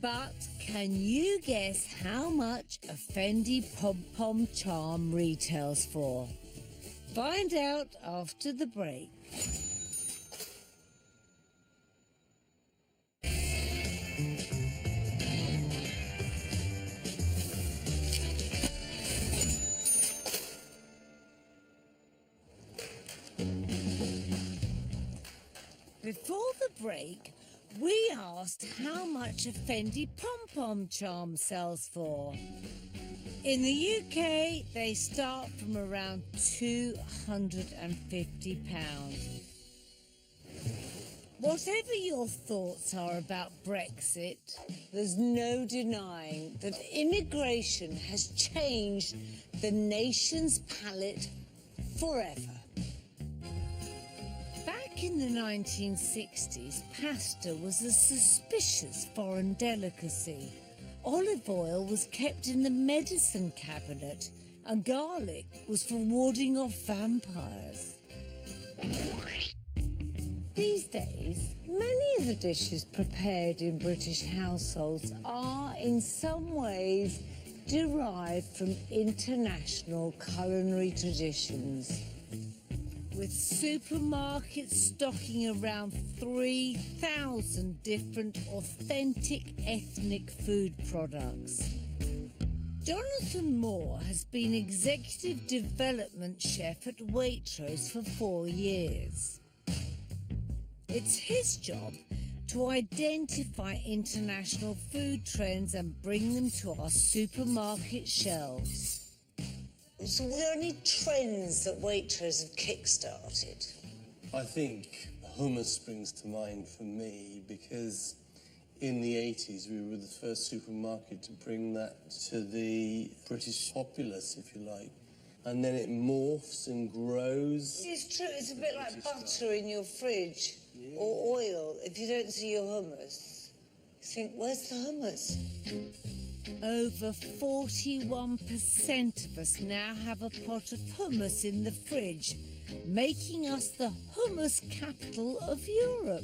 But can you guess how much a Fendi pom-pom charm retails for? Find out after the break. Before the break, we asked how much a Fendi pom-pom charm sells for. In the UK, they start from around £250. Whatever your thoughts are about Brexit, there's no denying that immigration has changed the nation's palate forever. Back in the 1960s, pasta was a suspicious foreign delicacy. Olive oil was kept in the medicine cabinet, and garlic was for warding off vampires. These days, many of the dishes prepared in British households are in some ways derived from international culinary traditions, with supermarkets stocking around 3,000 different authentic ethnic food products. Jonathan Moore has been Executive Development Chef at Waitrose for 4 years. It's his job to identify international food trends and bring them to our supermarket shelves. So were there any trends that Waitrose have kick-started?
I think hummus springs to mind for me because in the 80s we were the first supermarket to bring that to the British populace, if you like. And then it morphs and grows.
It's true, it's a bit like butter in your fridge, or oil. If you don't see your hummus, you think, where's the hummus? Over 41% of us now have a pot of hummus in the fridge, making us the hummus capital of Europe.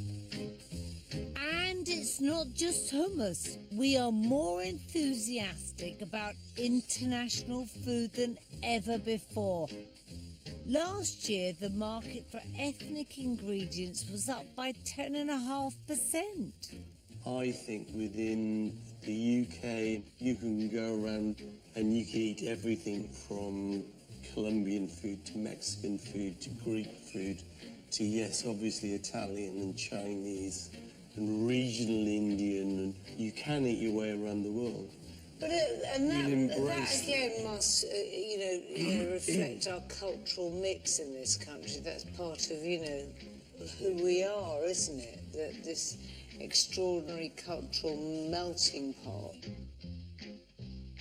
And it's not just hummus. We are more enthusiastic about international food than ever before. Last year, the market for ethnic ingredients was up by 10.5%.
I think within the UK, you can go around and you can eat everything from Colombian food to Mexican food to Greek food to, yes, obviously Italian and Chinese and regional Indian, and you can eat your way around the world.
But and that again must, reflect our cultural mix in this country. That's part of, who we are, isn't it? That this extraordinary cultural melting pot.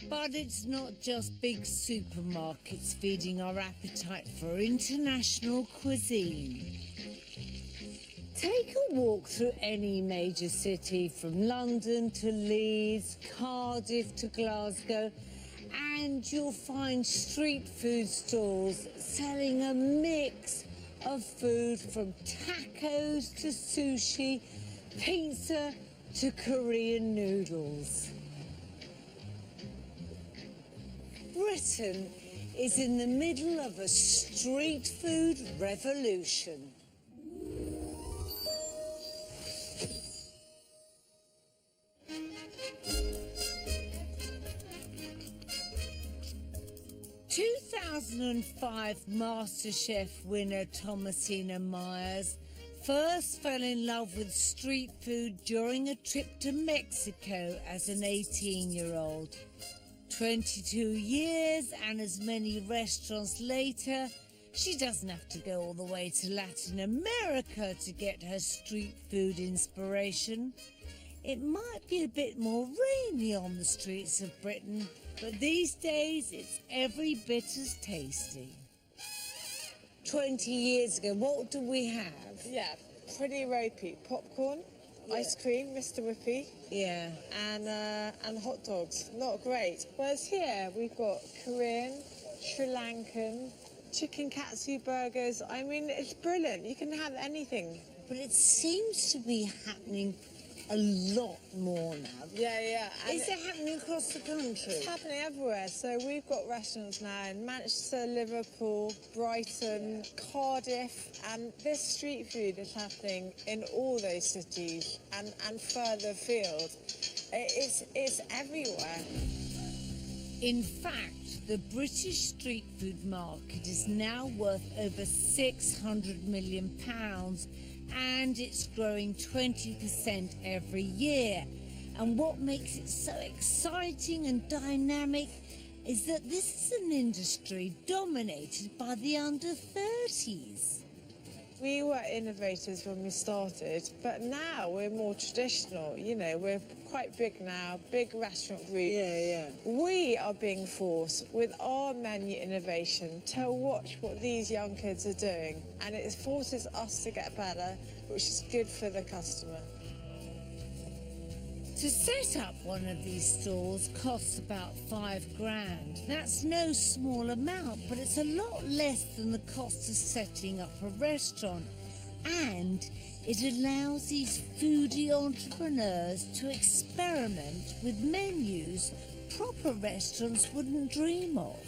But it's not just big supermarkets feeding our appetite for international cuisine. Take a walk through any major city, from London to Leeds, Cardiff to Glasgow, and you'll find street food stalls selling a mix of food from tacos to sushi, pizza to Korean noodles. Britain is in the middle of a street food revolution. The 2005 MasterChef winner Thomasina Myers first fell in love with street food during a trip to Mexico as an 18-year-old. 22 years and as many restaurants later, she doesn't have to go all the way to Latin America to get her street food inspiration. It might be a bit more rainy on the streets of Britain, but these days it's every bit as tasty. 20 years ago, what do we have?
Yeah, pretty ropey. Popcorn, ice cream, Mr. Whippy.
Yeah.
And hot dogs. Not great. Whereas here we've got Korean, Sri Lankan, chicken katsu burgers. I mean, it's brilliant. You can have anything.
But it seems to be happening a lot more now.
Yeah.
Is it happening across the country?
It's happening everywhere. So we've got restaurants now in Manchester, Liverpool, Brighton, Cardiff, and this street food is happening in all those cities and further afield. It's everywhere.
In fact, the British street food market is now worth over £600 million, and it's growing 20% every year. And what makes it so exciting and dynamic is that this is an industry dominated by the under-30s.
We were innovators when we started, but now we're more traditional. You know, we're quite big now, big restaurant group.
Yeah.
We are being forced with our menu innovation to watch what these young kids are doing, and it forces us to get better, which is good for the customer.
To set up one of these stalls costs about £5,000. That's no small amount, but it's a lot less than the cost of setting up a restaurant. And it allows these foodie entrepreneurs to experiment with menus proper restaurants wouldn't dream of.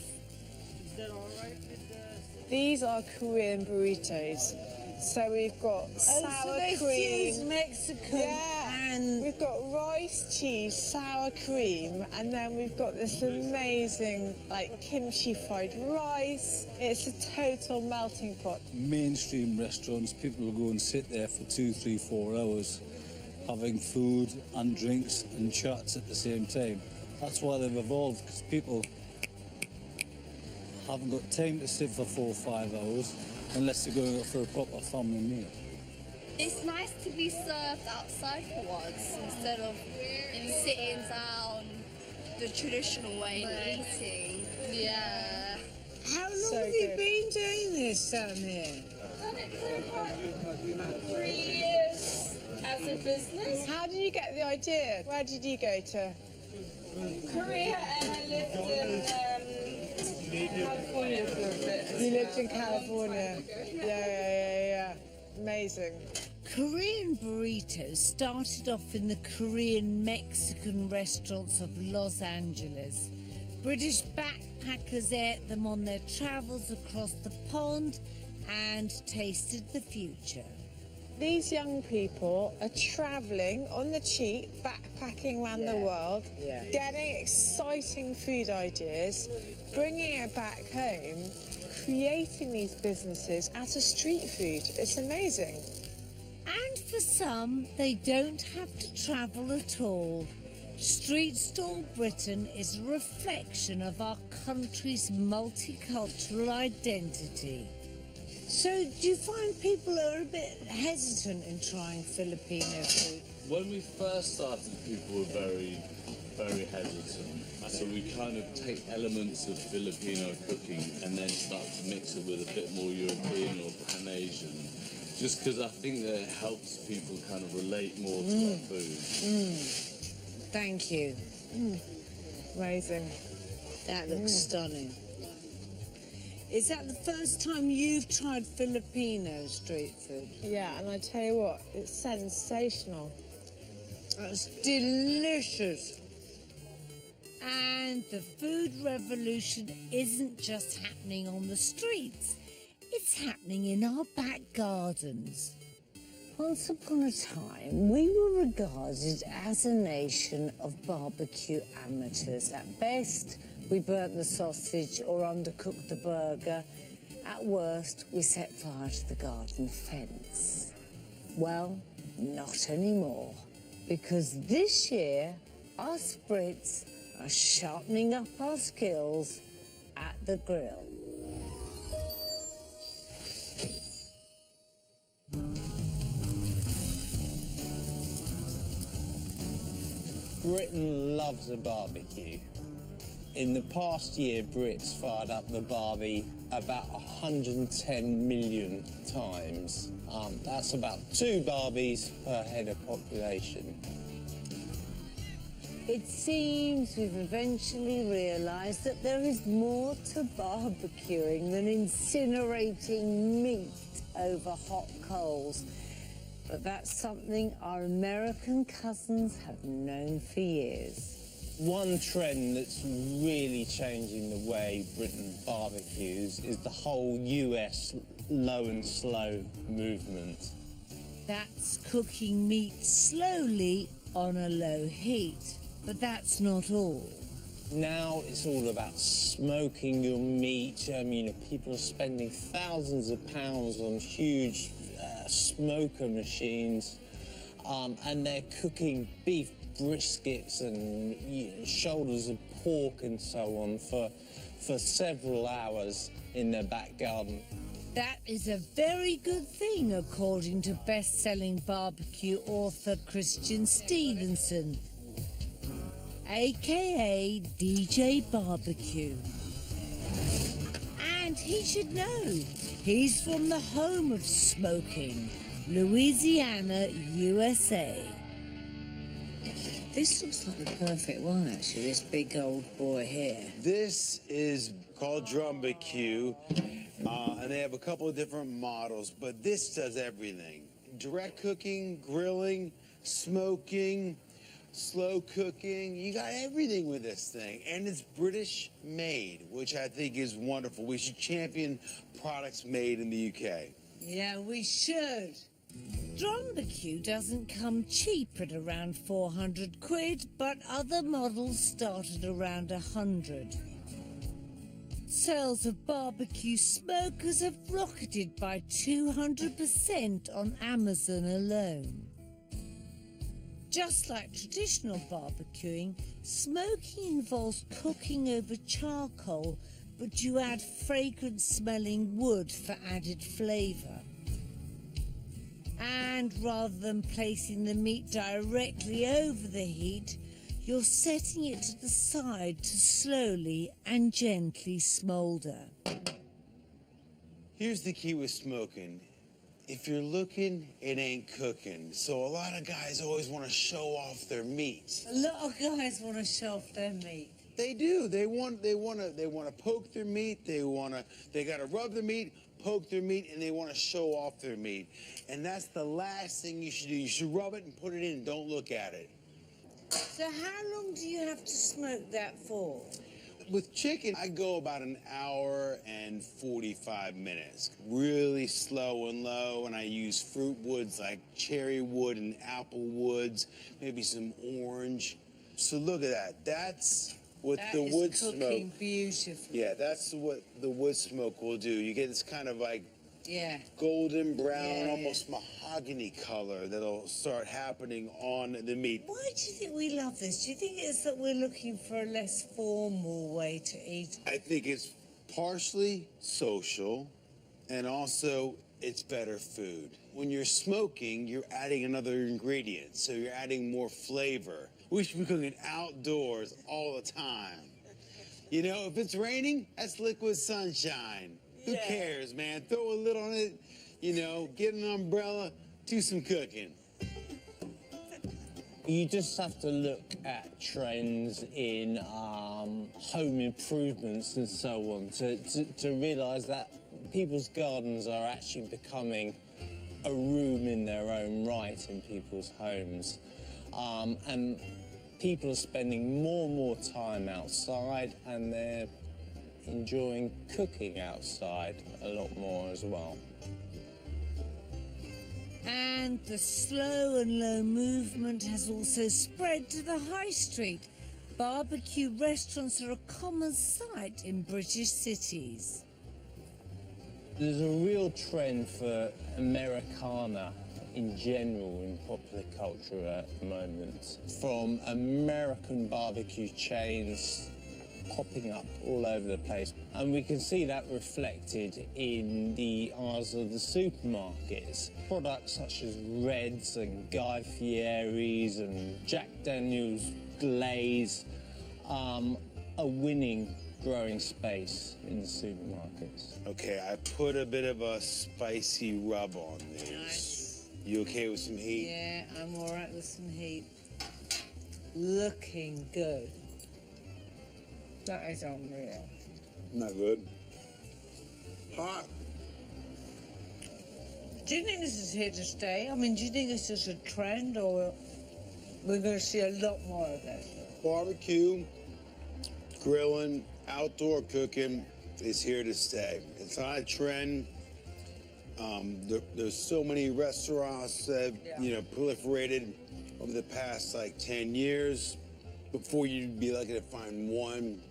These are Korean burritos. So we've got sour cream,
Mexican,
and we've got rice, cheese, sour cream, and then we've got this amazing like kimchi fried rice. It's a total melting pot.
Mainstream restaurants, people will go and sit there for 2, 3, 4 hours, having food and drinks and chats at the same time. That's why they've evolved, because people haven't got time to sit for 4 or 5 hours unless they're going out for a proper family meal.
It's nice to be served outside for once instead of sitting down the traditional way and eating. Yeah.
How long have you been doing this down here?
Done it for about 3 years as a business.
How did you get the idea? Where did you go to?
Korea, and I lived in California for a bit.
You lived in California. Yeah. Amazing.
Korean burritos started off in the Korean Mexican restaurants of Los Angeles. British backpackers ate them on their travels across the pond and tasted the future.
These young people are travelling on the cheap, backpacking around the world, getting exciting food ideas, bringing it back home, creating these businesses out of street food. It's amazing.
And for some, they don't have to travel at all. Street Stall Britain is a reflection of our country's multicultural identity. So do you find people are a bit hesitant in trying Filipino food?
When we first started, people were very, very hesitant. So we kind of take elements of Filipino cooking and then start to mix it with a bit more European or Pan-Asian. Just because I think that it helps people kind of relate more to our food.
Thank you.
Amazing.
That looks stunning. Is that the first time you've tried Filipino street food?
Yeah, and I tell you what, it's sensational.
It's delicious. And the food revolution isn't just happening on the streets. It's happening in our back gardens. Once upon a time, we were regarded as a nation of barbecue amateurs. At best, we burnt the sausage or undercooked the burger. At worst, we set fire to the garden fence. Well, not anymore. Because this year, us Brits are sharpening up our skills at the grill.
Britain loves a barbecue. In the past year, Brits fired up the barbie about 110 million times. That's about 2 barbies per head of population.
It seems we've eventually realised that there is more to barbecuing than incinerating meat over hot coals. But that's something our American cousins have known for years.
One trend that's really changing the way Britain barbecues is the whole US low and slow movement.
That's cooking meat slowly on a low heat. But that's not all.
Now it's all about smoking your meat. People are spending thousands of pounds on huge smoker machines, and they're cooking beef briskets and shoulders of pork and so on for several hours in their back garden.
That is a very good thing, according to best-selling barbecue author Christian Stevenson, aka DJ Barbecue. And he should know, he's from the home of smoking, Louisiana, USA. This looks like the perfect one, actually, this big old boy here.
This is called Drumbacue, and they have a couple of different models, but this does everything. Direct cooking, grilling, smoking, slow cooking, you got everything with this thing. And it's British made, which I think is wonderful. We should champion products made in the UK.
Yeah, we should. Drumbacue doesn't come cheap at around 400 quid, but other models start at around 100. Sales of barbecue smokers have rocketed by 200% on Amazon alone. Just like traditional barbecuing, smoking involves cooking over charcoal, but you add fragrant-smelling wood for added flavour. And rather than placing the meat directly over the heat, you're setting it to the side to slowly and gently smoulder.
Here's the key with smoking. If you're looking, it ain't cooking. So a lot of guys always want to show off their meat.
A lot of guys want to show off their meat.
They do. They want to poke their meat. They got to rub their meat, poke their meat, and they want to show off their meat. And that's the last thing you should do. You should rub it and put it in. Don't look at it.
So how long do you have to smoke that for?
With chicken, I go about an hour and 45 minutes. Really slow and low, and I use fruit woods like cherry wood and apple woods, maybe some orange. So look at that. That's what the wood smoke. That is cooking beautifully. Yeah, that's what the wood smoke will do. You get this kind of like golden brown, almost mahogany color that'll start happening on the meat.
Why do you think we love this? Do you think it's that we're looking for a less formal way to eat?
I think it's partially social, and also it's better food. When you're smoking, you're adding another ingredient, so you're adding more flavor. We should be cooking outdoors all the time. You know, if it's raining, that's liquid sunshine. Who cares, man? Throw a lid on it, you know, get an umbrella, do some cooking.
You just have to look at trends in home improvements and so on to realise that people's gardens are actually becoming a room in their own right in people's homes. And people are spending more and more time outside, and they're enjoying cooking outside a lot more as well.
And the slow and low movement has also spread to the high street. Barbecue restaurants are a common sight in British cities.
There's a real trend for Americana in general in popular culture at the moment. From American barbecue chains popping up all over the place. And we can see that reflected in the aisles of the supermarkets. Products such as Reds and Guy Fieri's and Jack Daniel's Glaze are winning growing space in the supermarkets.
Okay, I put a bit of a spicy rub on these.
Nice.
You okay with some heat?
Yeah, I'm all right with some heat. Looking good. That is unreal.
Not good. Hot.
Do you think this is here to stay? I mean, do you think this is a trend, or we're going to see a lot more of this?
Barbecue, grilling, outdoor cooking is here to stay. It's not a trend. There's so many restaurants that, proliferated over the past, 10 years. Before you'd be lucky to find one.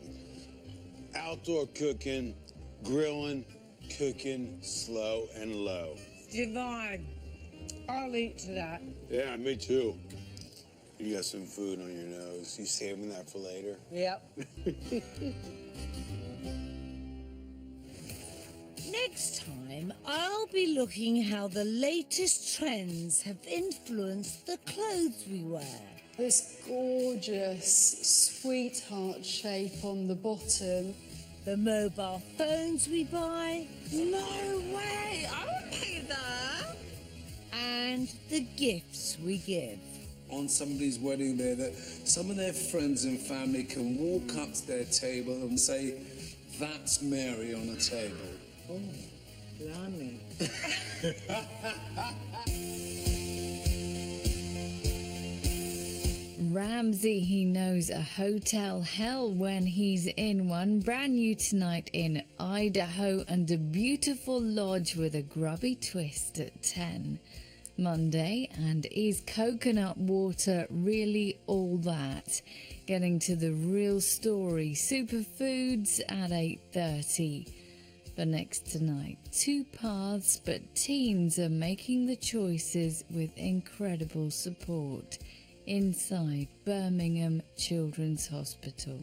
Outdoor cooking, grilling, cooking, slow and low.
Divine. I'll eat to that.
Yeah, me too. You got some food on your nose. You saving that for later?
Yep. Next time, I'll be looking how the latest trends have influenced the clothes we wear.
This gorgeous sweetheart shape on the bottom.
The mobile phones we buy.
No way! I would pay that!
And the gifts we give.
On somebody's wedding day, that some of their friends and family can walk up to their table and say, "That's Mary on a table."
Oh, blimey.
Ramsey, he knows a hotel hell when he's in one. Brand new tonight in Idaho, and a beautiful lodge with a grubby twist at 10. Monday, and is coconut water really all that? Getting to the real story. Superfoods at 8:30. But next tonight, two paths, but teens are making the choices with incredible support inside Birmingham Children's Hospital.